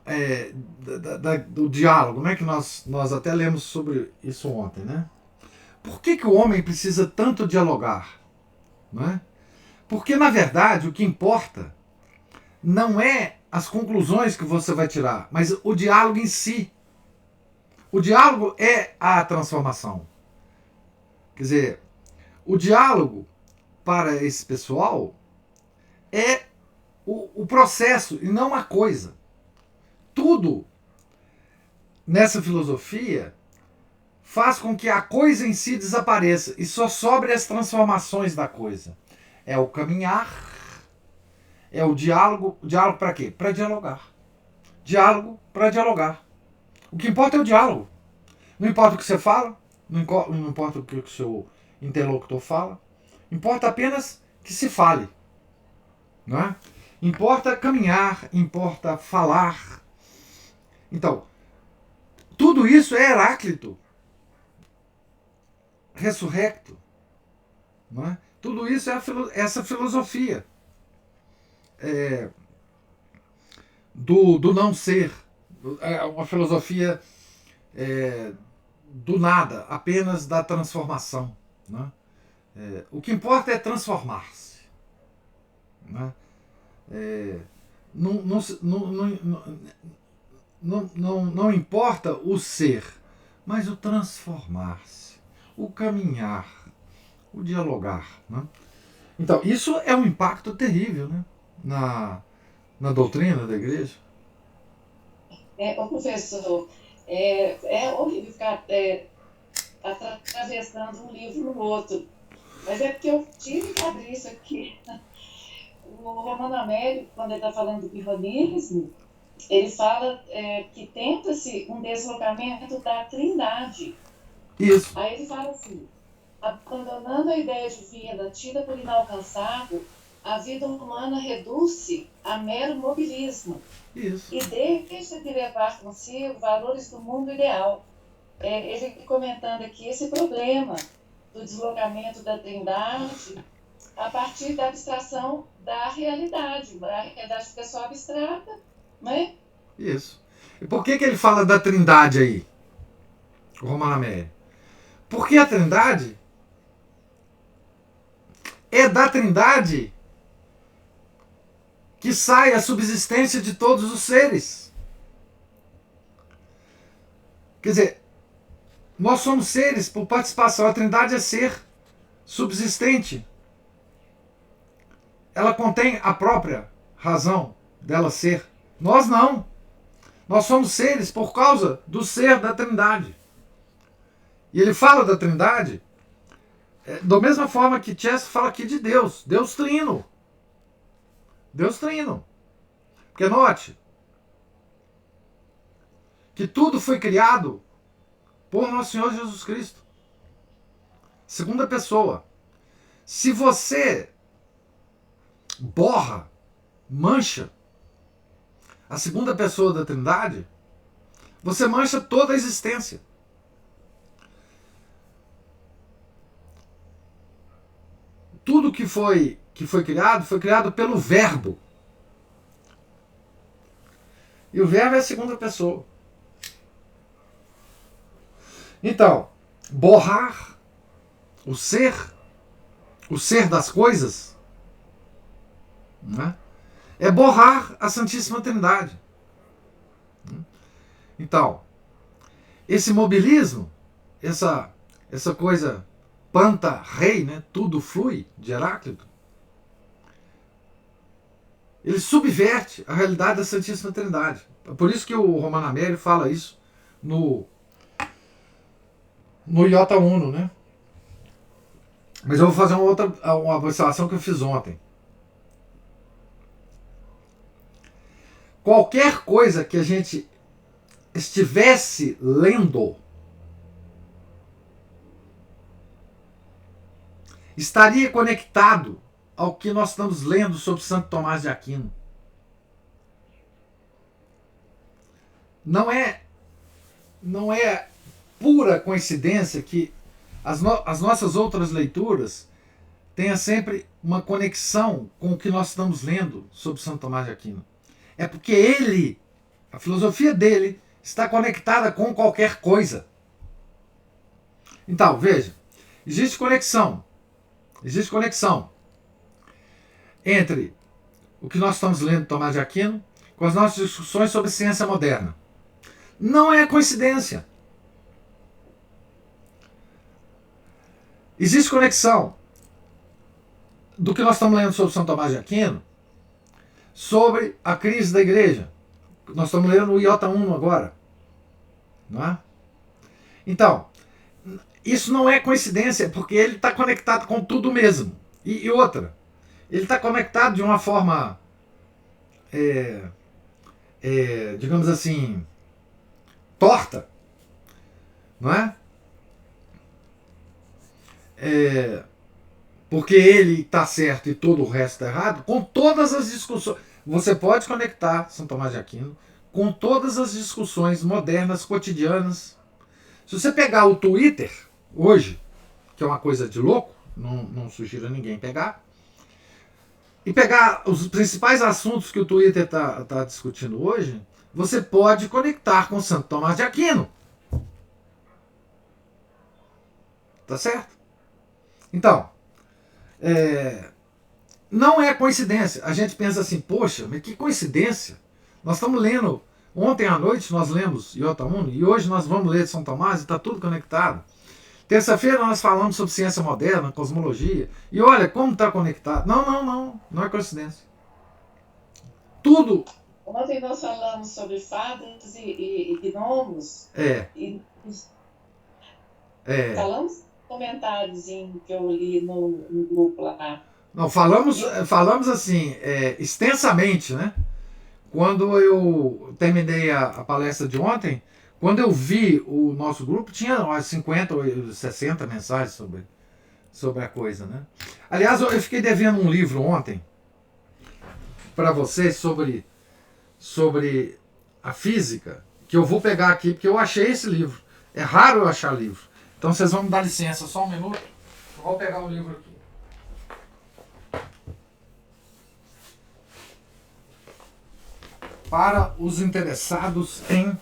do diálogo, né, que nós até lemos sobre isso ontem, né? Por que o homem precisa tanto dialogar? Não é? Porque, na verdade, o que importa não é as conclusões que você vai tirar, mas o diálogo em si. O diálogo é a transformação. Quer dizer, o diálogo para esse pessoal é o processo e não a coisa. Tudo nessa filosofia faz com que a coisa em si desapareça e só sobre as transformações da coisa. É o caminhar, é o diálogo. Diálogo para quê? Para dialogar. Diálogo para dialogar. O que importa é o diálogo. Não importa o que você fala, não importa o que o seu interlocutor fala, importa apenas que se fale. Não é? Importa caminhar, importa falar. Então, tudo isso é Heráclito ressurrecto. Não é? Tudo isso é essa filosofia do não ser. É uma filosofia do nada, apenas da transformação. Né? O que importa é transformar-se. Né? Não importa o ser, mas o transformar-se, o caminhar, o dialogar. Né? Então, isso é um impacto terrível, né? na doutrina da igreja. Professor, é horrível ficar atravessando um livro no outro, mas é porque eu tive que abrir isso aqui. O Romano Amélio, quando ele está falando do pirronismo, ele fala que tenta-se um deslocamento da trindade. Isso. Aí ele fala assim: abandonando a ideia divina, tida por inalcançável, a vida humana reduz-se a mero mobilismo. Isso. E deixa de levar consigo valores do mundo ideal. Ele comentando aqui esse problema do deslocamento da Trindade a partir da abstração da realidade pessoal abstrata, né? Isso. E por que ele fala da Trindade aí, o Romano Amério? Porque a Trindade é da Trindade que sai a subsistência de todos os seres. Quer dizer, nós somos seres por participação. A Trindade é ser subsistente. Ela contém a própria razão dela ser. Nós não. Nós somos seres por causa do ser da Trindade. E ele fala da Trindade da mesma forma que Chesterton fala aqui de Deus. Deus trino. Deus trino. Porque note que tudo foi criado por nosso Senhor Jesus Cristo. Segunda pessoa. Se você borra, mancha a segunda pessoa da Trindade, você mancha toda a existência. Tudo que foi criado pelo Verbo. E o Verbo é a segunda pessoa. Então, borrar o ser das coisas, né, é borrar a Santíssima Trindade. Então, esse mobilismo, essa coisa panta rei, né, tudo flui, de Heráclito, ele subverte a realidade da Santíssima Trindade. Por isso que o Romano Amério fala isso no Iota Uno, né? Mas eu vou fazer uma observação que eu fiz ontem. Qualquer coisa que a gente estivesse lendo estaria conectado ao que nós estamos lendo sobre Santo Tomás de Aquino. Não é pura coincidência que as nossas outras leituras tenham sempre uma conexão com o que nós estamos lendo sobre Santo Tomás de Aquino. É porque a filosofia dele, está conectada com qualquer coisa. Então, veja, existe conexão entre o que nós estamos lendo de Tomás de Aquino com as nossas discussões sobre ciência moderna. Não é coincidência. Existe conexão do que nós estamos lendo sobre São Tomás de Aquino sobre a crise da igreja. Nós estamos lendo o Iota Uno agora. Não é? Então, isso não é coincidência, porque ele está conectado com tudo mesmo. E outra, ele está conectado de uma forma, digamos assim, torta, não é? Porque ele está certo e todo o resto está errado, com todas as discussões. Você pode conectar São Tomás de Aquino com todas as discussões modernas, cotidianas. Se você pegar o Twitter, hoje, que é uma coisa de louco, não sugiro a ninguém pegar, e pegar os principais assuntos que o Twitter está discutindo hoje, você pode conectar com Santo Tomás de Aquino. Tá certo? Então, não é coincidência. A gente pensa assim, poxa, mas que coincidência. Nós estamos lendo, ontem à noite nós lemos Iota Uno, e hoje nós vamos ler São Tomás, e está tudo conectado. Terça-feira nós falamos sobre ciência moderna, cosmologia, e olha como está conectado. Não é coincidência. Tudo. Ontem nós falamos sobre fadas e gnomos. Falamos comentários que eu li no grupo lá. Não, falamos assim, extensamente, né? Quando eu terminei a palestra de ontem, quando eu vi o nosso grupo, tinha umas 50 ou 60 mensagens sobre a coisa, né? Aliás, eu fiquei devendo um livro ontem, para vocês sobre a física, que eu vou pegar aqui, porque eu achei esse livro. É raro eu achar livro. Então vocês vão me dar licença, só um minuto. Eu vou pegar o livro aqui. Para os interessados em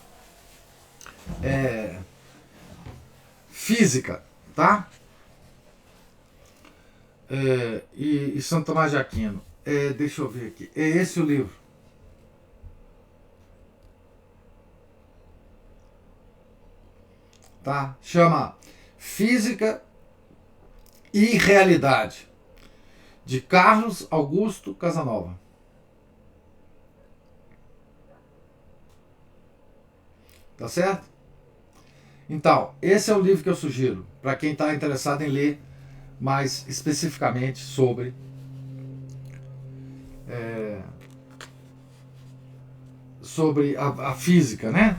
física, tá? E Santo Tomás de Aquino. Deixa eu ver aqui. É esse o livro. Tá? Chama Física e Realidade, de Carlos Augusto Casanova. Tá certo? Então, esse é o livro que eu sugiro para quem está interessado em ler mais especificamente sobre a física, né?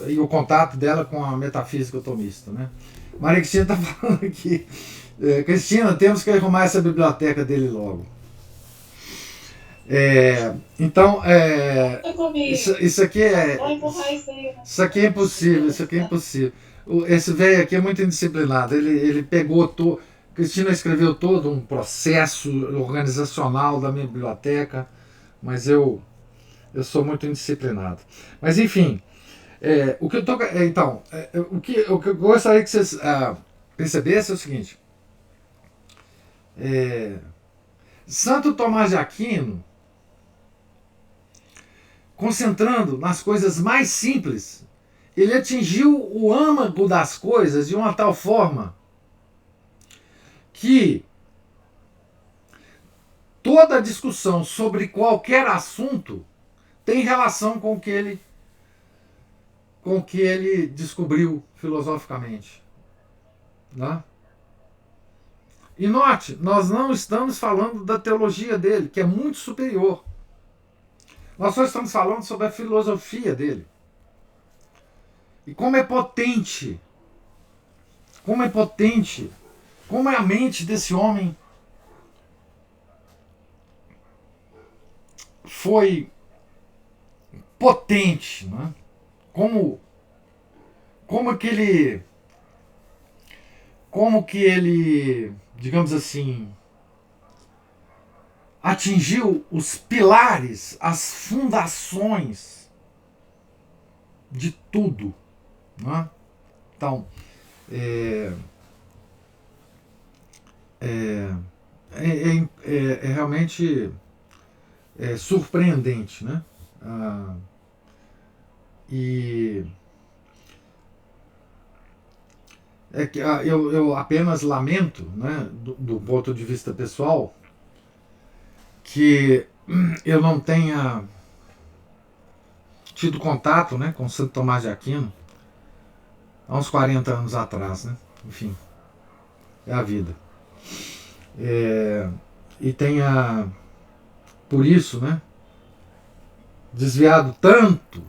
E o contato dela com a metafísica tomista, né? Maria Cristina está falando aqui. Cristina, temos que arrumar essa biblioteca dele logo. Então, isso aqui isso aqui é impossível, isso aqui é impossível. Esse velho aqui é muito indisciplinado. Ele pegou Cristina escreveu todo um processo organizacional da minha biblioteca, mas eu sou muito indisciplinado. Mas enfim, o que eu tô, então, o que eu gostaria que vocês percebessem é o seguinte: Santo Tomás de Aquino, concentrando nas coisas mais simples, ele atingiu o âmago das coisas de uma tal forma que toda discussão sobre qualquer assunto tem relação com o que ele descobriu filosoficamente. Né? E note, nós não estamos falando da teologia dele, que é muito superior. Nós só estamos falando sobre a filosofia dele. E como é potente, como é a mente desse homem foi potente, né? Como que ele, digamos assim, atingiu os pilares, as fundações de tudo, né? Então, é realmente surpreendente, né? E que eu apenas lamento, né, do ponto de vista pessoal, que eu não tenha tido contato, né, com Santo Tomás de Aquino há uns 40 anos atrás, né? Enfim, é a vida. E tenha, por isso, né, desviado tanto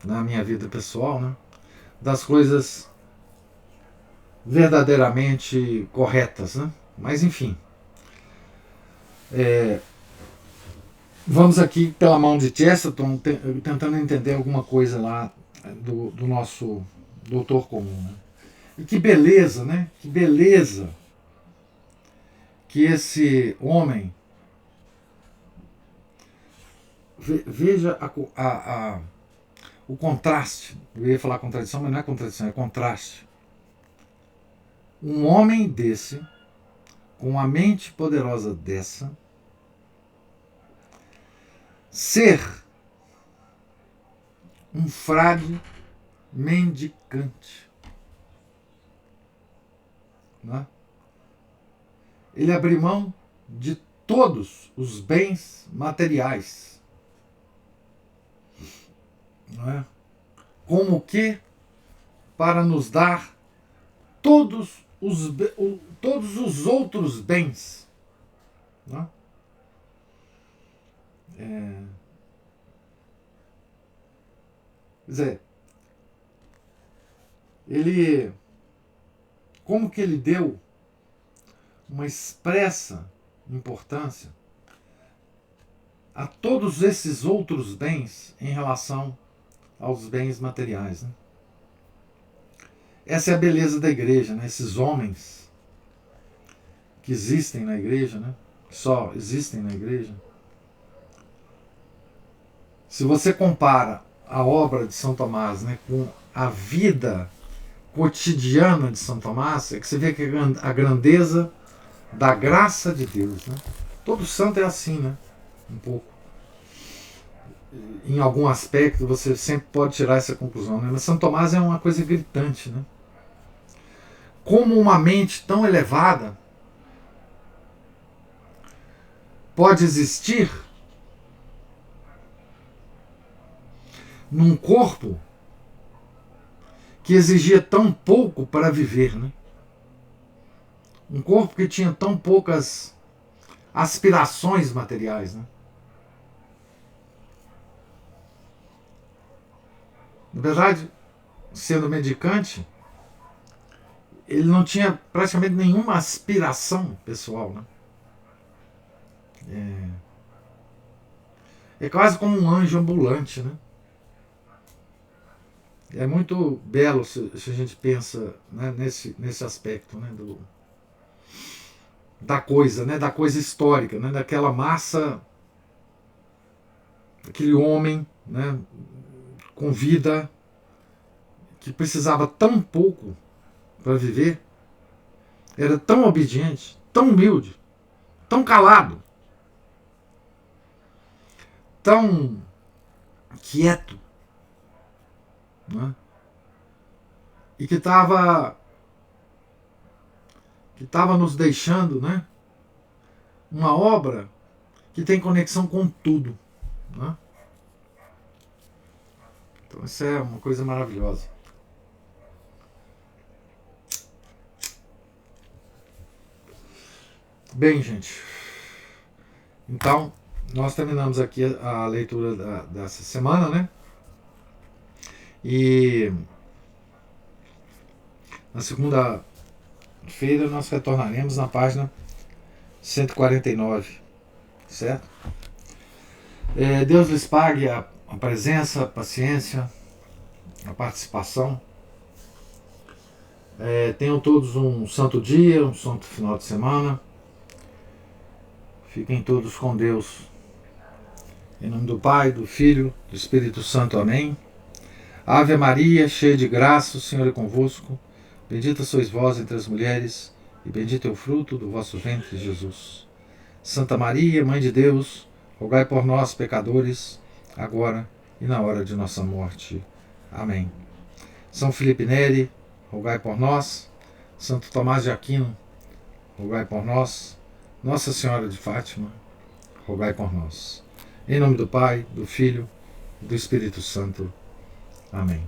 na minha vida pessoal, né, das coisas verdadeiramente corretas, né? Mas enfim, vamos aqui pela mão de Chesterton tentando entender alguma coisa lá do nosso doutor comum, né? E que beleza, né? Que beleza que esse homem, veja o contraste. Eu ia falar contradição, mas não é contradição, é contraste. Um homem desse, com uma mente poderosa dessa, ser um frade mendicante. Né? Ele abriu mão de todos os bens materiais. Não é? Como que para nos dar todos os outros bens. Né? Quer dizer, como que ele deu uma expressa importância a todos esses outros bens em relação aos bens materiais. Né? Essa é a beleza da igreja, né? Esses homens que existem na igreja, né? Que só existem na igreja. Se você compara a obra de São Tomás, né, com a vida cotidiana de São Tomás, é que você vê que a grandeza da graça de Deus. Né? Todo santo é assim, né? Um pouco. Em algum aspecto você sempre pode tirar essa conclusão. Né? Mas São Tomás é uma coisa gritante. Né? Como uma mente tão elevada pode existir num corpo que exigia tão pouco para viver, né? Um corpo que tinha tão poucas aspirações materiais, né? Na verdade, sendo mendicante, ele não tinha praticamente nenhuma aspiração pessoal, né? É quase como um anjo ambulante, né? É muito belo se a gente pensa, né, nesse aspecto, né, da coisa histórica, né, daquela massa, aquele homem, né, com vida, que precisava tão pouco para viver, era tão obediente, tão humilde, tão calado, tão quieto, né? E que estava nos deixando, né, uma obra que tem conexão com tudo. Né? Então isso é uma coisa maravilhosa. Bem, gente, então nós terminamos aqui a leitura dessa semana, né? E na segunda-feira nós retornaremos na página 149, certo? Deus lhes pague a presença, a paciência, a participação. Tenham todos um santo dia, um santo final de semana. Fiquem todos com Deus. Em nome do Pai, do Filho, do Espírito Santo. Amém. Ave Maria, cheia de graça, o Senhor é convosco. Bendita sois vós entre as mulheres, e bendito é o fruto do vosso ventre, Jesus. Santa Maria, Mãe de Deus, rogai por nós, pecadores, agora e na hora de nossa morte. Amém. São Felipe Neri, rogai por nós. Santo Tomás de Aquino, rogai por nós. Nossa Senhora de Fátima, rogai por nós. Em nome do Pai, do Filho e do Espírito Santo. Amém.